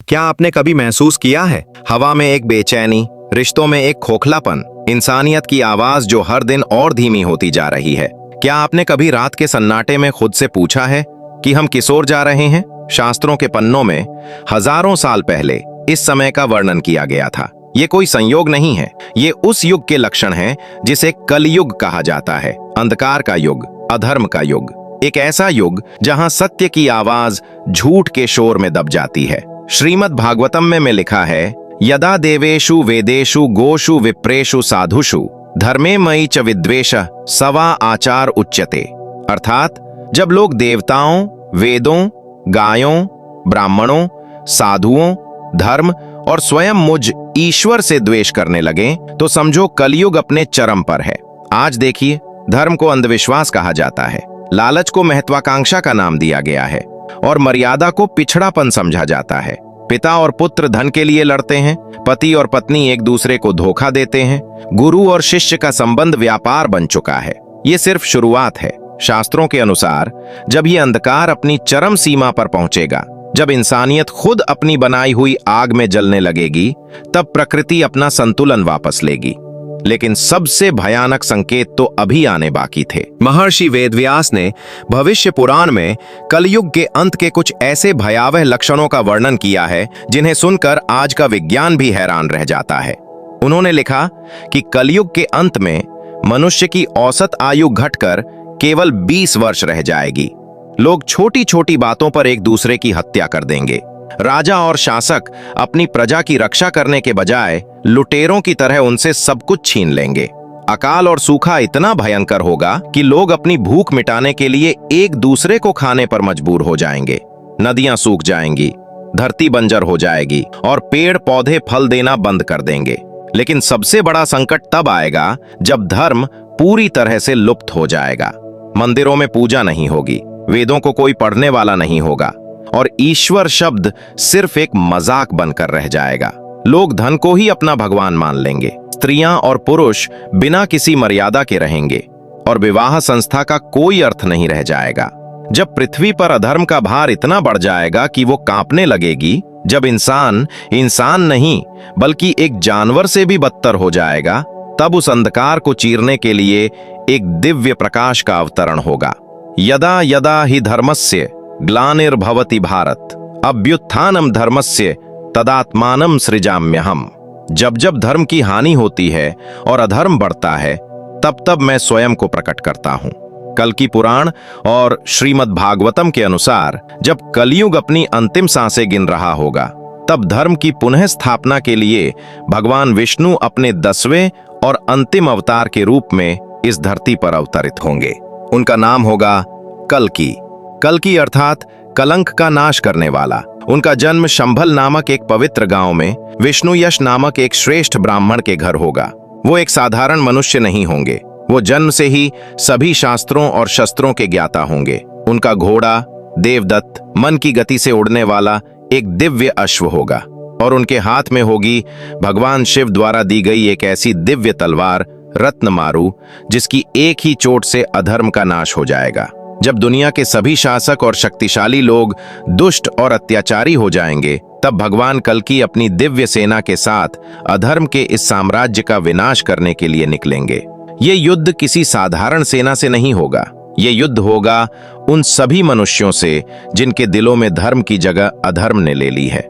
क्या आपने कभी महसूस किया है, हवा में एक बेचैनी, रिश्तों में एक खोखलापन, इंसानियत की आवाज जो हर दिन और धीमी होती जा रही है? क्या आपने कभी रात के सन्नाटे में खुद से पूछा है कि हम किस ओर जा रहे हैं? शास्त्रों के पन्नों में हजारों साल पहले इस समय का वर्णन किया गया था। ये कोई संयोग नहीं है, ये उस युग के लक्षण हैं जिसे कलयुग कहा जाता है। अंधकार का युग, अधर्म का युग, एक ऐसा युग जहां सत्य की आवाज झूठ के शोर में दब जाती है। श्रीमद् भागवतम में लिखा है, यदा देवेषु वेदेषु गोषु विप्रेषु साधुषु धर्मे मयि च विद्वेष सवा आचार उच्यते। अर्थात जब लोग देवताओं, वेदों, गायों, ब्राह्मणों, साधुओं, धर्म और स्वयं मुझ ईश्वर से द्वेष करने लगे तो समझो कलयुग अपने चरम पर है। आज देखिए, धर्म को अंधविश्वास कहा जाता है, लालच को महत्वाकांक्षा का नाम दिया गया है और मर्यादा को पिछड़ापन समझा जाता है। पिता और पुत्र धन के लिए लड़ते हैं, पति और पत्नी एक दूसरे को धोखा देते हैं, गुरु और शिष्य का संबंध व्यापार बन चुका है। ये सिर्फ शुरुआत है। शास्त्रों के अनुसार जब ये अंधकार अपनी चरम सीमा पर पहुंचेगा, जब इंसानियत खुद अपनी बनाई हुई आग में जलने लगेगी, तब प्रकृति अपना संतुलन वापस लेगी। लेकिन सबसे भयानक संकेत तो अभी आने बाकी थे। महर्षि वेदव्यास ने भविष्य पुराण में कलयुग के अंत के कुछ ऐसे भयावह लक्षणों का वर्णन किया है जिन्हें सुनकर आज का विज्ञान भी हैरान रह जाता है। उन्होंने लिखा कि कलयुग के अंत में मनुष्य की औसत आयु घटकर केवल 20 वर्ष रह जाएगी। लोग छोटी छोटी बातों पर एक दूसरे की हत्या कर देंगे। राजा और शासक अपनी प्रजा की रक्षा करने के बजाय लुटेरों की तरह उनसे सब कुछ छीन लेंगे। अकाल और सूखा इतना भयंकर होगा कि लोग अपनी भूख मिटाने के लिए एक दूसरे को खाने पर मजबूर हो जाएंगे। नदियां सूख जाएंगी, धरती बंजर हो जाएगी और पेड़ पौधे फल देना बंद कर देंगे। लेकिन सबसे बड़ा संकट तब आएगा जब धर्म पूरी तरह से लुप्त हो जाएगा। मंदिरों में पूजा नहीं होगी, वेदों को कोई पढ़ने वाला नहीं होगा और ईश्वर शब्द सिर्फ एक मजाक बनकर रह जाएगा। लोग धन को ही अपना भगवान मान लेंगे। स्त्रियां और पुरुष बिना किसी मर्यादा के रहेंगे और विवाह संस्था का कोई अर्थ नहीं रह जाएगा। जब पृथ्वी पर अधर्म का भार इतना बढ़ जाएगा कि वो कांपने लगेगी, जब इंसान इंसान नहीं बल्कि एक जानवर से भी बदतर हो जाएगा, तब उस अंधकार को चीरने के लिए एक दिव्य प्रकाश का अवतरण होगा। यदा यदा हि धर्मस्य ग्लानिर्भवति भारत अभ्युत्थानम धर्मस्य तदात्मानम सृजाम्यहम्। जब जब धर्म की हानि होती है और अधर्म बढ़ता है, तब तब मैं स्वयं को प्रकट करता हूं। कल्कि पुराण और श्रीमद् भागवतम के अनुसार जब कलयुग अपनी अंतिम सांसें गिन रहा होगा, तब धर्म की पुनः स्थापना के लिए भगवान विष्णु अपने 10वें और अंतिम अवतार के रूप में इस धरती पर अवतरित होंगे। उनका नाम होगा कल्कि। कल्कि अर्थात कलंक का नाश करने वाला। उनका जन्म शंभल नामक एक पवित्र गांव में विष्णु यश नामक एक श्रेष्ठ ब्राह्मण के घर होगा। वो एक साधारण मनुष्य नहीं होंगे, वो जन्म से ही सभी शास्त्रों और शस्त्रों के ज्ञाता होंगे। उनका घोड़ा देवदत्त, मन की गति से उड़ने वाला एक दिव्य अश्व होगा और उनके हाथ में होगी भगवान शिव द्वारा दी गई एक ऐसी दिव्य तलवार रत्नमारु, जिसकी एक ही चोट से अधर्म का नाश हो जाएगा। जब दुनिया के सभी शासक और शक्तिशाली लोग दुष्ट और अत्याचारी हो जाएंगे, तब भगवान कल्कि अपनी दिव्य सेना के साथ अधर्म के इस साम्राज्य का विनाश करने के लिए निकलेंगे। ये युद्ध किसी साधारण सेना से नहीं होगा, ये युद्ध होगा उन सभी मनुष्यों से जिनके दिलों में धर्म की जगह अधर्म ने ले ली है।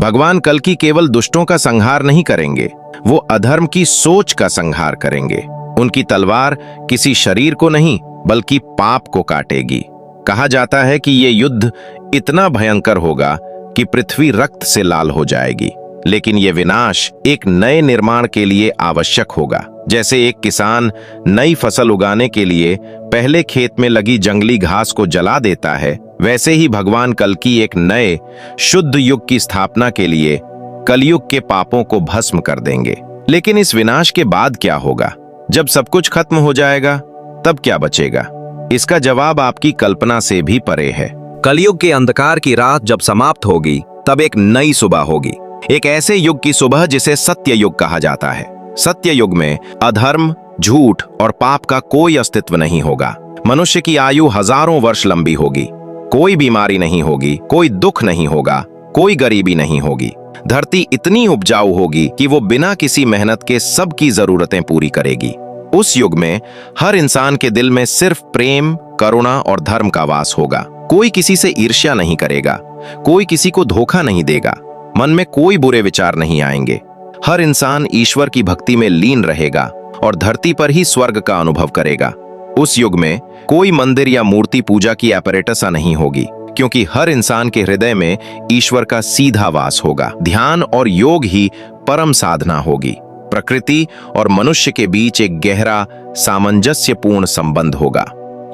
भगवान कल्कि केवल दुष्टों का संहार नहीं करेंगे, वो अधर्म की सोच का संहार करेंगे। उनकी तलवार किसी शरीर को नहीं बल्कि पाप को काटेगी। कहा जाता है कि ये युद्ध इतना भयंकर होगा कि पृथ्वी रक्त से लाल हो जाएगी। लेकिन ये विनाश एक नए निर्माण के लिए आवश्यक होगा। जैसे एक किसान नई फसल उगाने के लिए पहले खेत में लगी जंगली घास को जला देता है, वैसे ही भगवान कल्कि एक नए शुद्ध युग की स्थापना के लिए कलयुग के पापों को भस्म कर देंगे। लेकिन इस विनाश के बाद क्या होगा? जब सब कुछ खत्म हो जाएगा, तब क्या बचेगा? इसका जवाब आपकी कल्पना से भी परे है। कलयुग के अंधकार की रात जब समाप्त होगी, तब एक नई सुबह होगी। एक ऐसे युग की सुबह जिसे सत्य युग कहा जाता है। सत्य युग में अधर्म, झूठ और पाप का कोई अस्तित्व नहीं होगा। मनुष्य की आयु हजारों वर्ष लंबी होगी। कोई बीमारी नहीं होगी, कोई दुख नहीं होगा, कोई गरीबी नहीं होगी। धरती इतनी उपजाऊ होगी कि वो बिना किसी मेहनत के सबकी जरूरतें पूरी करेगी। उस युग में हर इंसान के दिल में सिर्फ प्रेम, करुणा और धर्म का वास होगा। कोई किसी से ईर्ष्या नहीं करेगा, कोई किसी को धोखा नहीं देगा, मन में कोई बुरे विचार नहीं आएंगे। हर इंसान ईश्वर की भक्ति में लीन रहेगा और धरती पर ही स्वर्ग का अनुभव करेगा। उस युग में कोई मंदिर या मूर्ति पूजा की एपरेटसा नहीं होगी, क्योंकि हर इंसान के हृदय में ईश्वर का सीधा वास होगा। ध्यान और योग ही परम साधना होगी। प्रकृति और मनुष्य के बीच एक गहरा सामंजस्यपूर्ण संबंध होगा।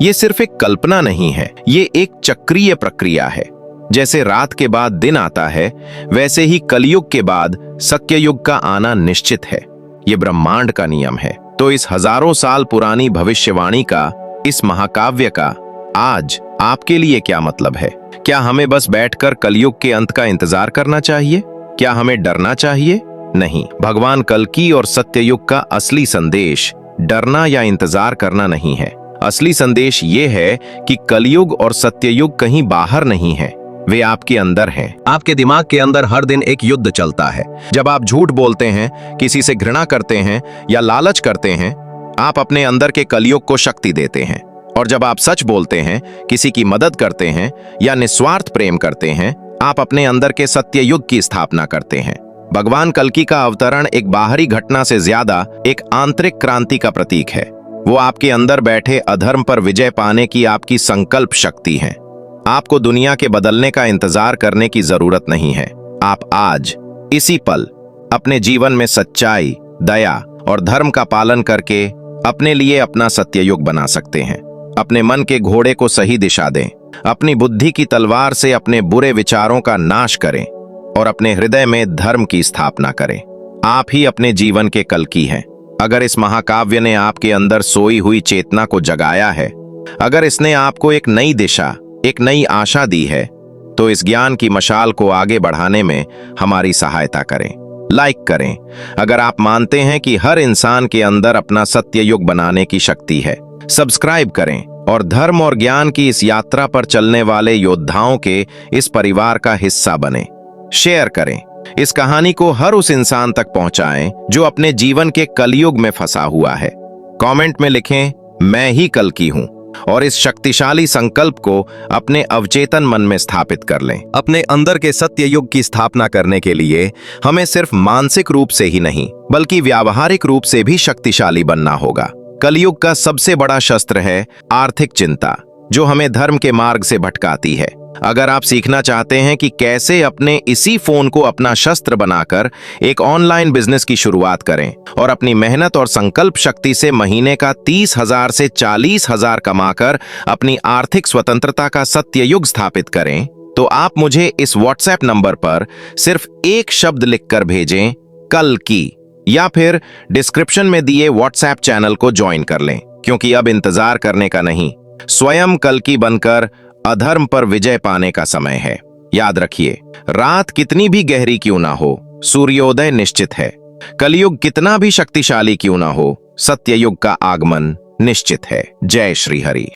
ये सिर्फ एक कल्पना नहीं है, ये एक चक्रीय प्रक्रिया है। जैसे रात के बाद दिन आता है, वैसे ही कलयुग के बाद सत्ययुग का आना निश्चित है। ये ब्रह्मांड का नियम है। तो इस हजारों साल पुरानी भविष्यवाणी का, इस महाकाव्य का आज आपके लिए क्या मतलब है? क्या हमें बस बैठकर कलयुग के अंत का इंतजार करना चाहिए? क्या हमें डरना चाहिए? नहीं, भगवान कल्कि और सत्ययुग का असली संदेश डरना या इंतजार करना नहीं है। असली संदेश ये है कि कलयुग और सत्ययुग कहीं बाहर नहीं है, वे आपके अंदर हैं। आपके दिमाग के अंदर हर दिन एक युद्ध चलता है। जब आप झूठ बोलते हैं, किसी से घृणा करते हैं या लालच करते हैं, आप अपने अंदर के कलयुग को शक्ति देते हैं। और जब आप सच बोलते हैं, किसी की मदद करते हैं या निस्वार्थ प्रेम करते हैं, आप अपने अंदर के सत्ययुग की स्थापना करते हैं। भगवान कल्कि का अवतरण एक बाहरी घटना से ज्यादा एक आंतरिक क्रांति का प्रतीक है। वो आपके अंदर बैठे अधर्म पर विजय पाने की आपकी संकल्प शक्ति है। आपको दुनिया के बदलने का इंतजार करने की जरूरत नहीं है। आप आज इसी पल अपने जीवन में सच्चाई, दया और धर्म का पालन करके अपने लिए अपना सत्ययुग बना सकते हैं। अपने मन के घोड़े को सही दिशा दें, अपनी बुद्धि की तलवार से अपने बुरे विचारों का नाश करें और अपने हृदय में धर्म की स्थापना करें। आप ही अपने जीवन के कल्कि हैं। अगर इस महाकाव्य ने आपके अंदर सोई हुई चेतना को जगाया है, अगर इसने आपको एक नई दिशा, एक नई आशा दी है, तो इस ज्ञान की मशाल को आगे बढ़ाने में हमारी सहायता करें। लाइक करें अगर आप मानते हैं कि हर इंसान के अंदर अपना सत्ययुग बनाने की शक्ति है। सब्सक्राइब करें और धर्म और ज्ञान की इस यात्रा पर चलने वाले योद्धाओं के इस परिवार का हिस्सा बने। शेयर करें इस कहानी को, हर उस इंसान तक पहुंचाएं जो अपने जीवन के कलयुग में फंसा हुआ है। कमेंट में लिखें, मैं ही कल्कि हूं, और इस शक्तिशाली संकल्प को अपने अवचेतन मन में स्थापित कर लें। अपने अंदर के सत्ययुग की स्थापना करने के लिए हमें सिर्फ मानसिक रूप से ही नहीं, बल्कि व्यावहारिक रूप से भी शक्तिशाली बनना होगा। कलयुग का सबसे बड़ा शस्त्र है आर्थिक चिंता, जो हमें धर्म के मार्ग से भटकाती है। अगर आप सीखना चाहते हैं कि कैसे अपने इसी फोन को अपना शस्त्र बनाकर एक ऑनलाइन बिजनेस की शुरुआत करें और अपनी मेहनत और संकल्प शक्ति से महीने का 30,000 से 40,000 कमाकर अपनी आर्थिक स्वतंत्रता का सत्ययुग स्थापित करें, तो आप मुझे इस व्हाट्सएप नंबर पर सिर्फ एक शब्द लिखकर भेजें, कल्कि, या फिर डिस्क्रिप्शन में दिए व्हाट्सएप चैनल को ज्वाइन कर लें, क्योंकि अब इंतजार करने का नहीं, स्वयं कल्कि बनकर अधर्म पर विजय पाने का समय है। याद रखिए, रात कितनी भी गहरी क्यों ना हो, सूर्योदय निश्चित है। कलयुग कितना भी शक्तिशाली क्यों ना हो, सत्ययुग का आगमन निश्चित है। जय श्री हरि।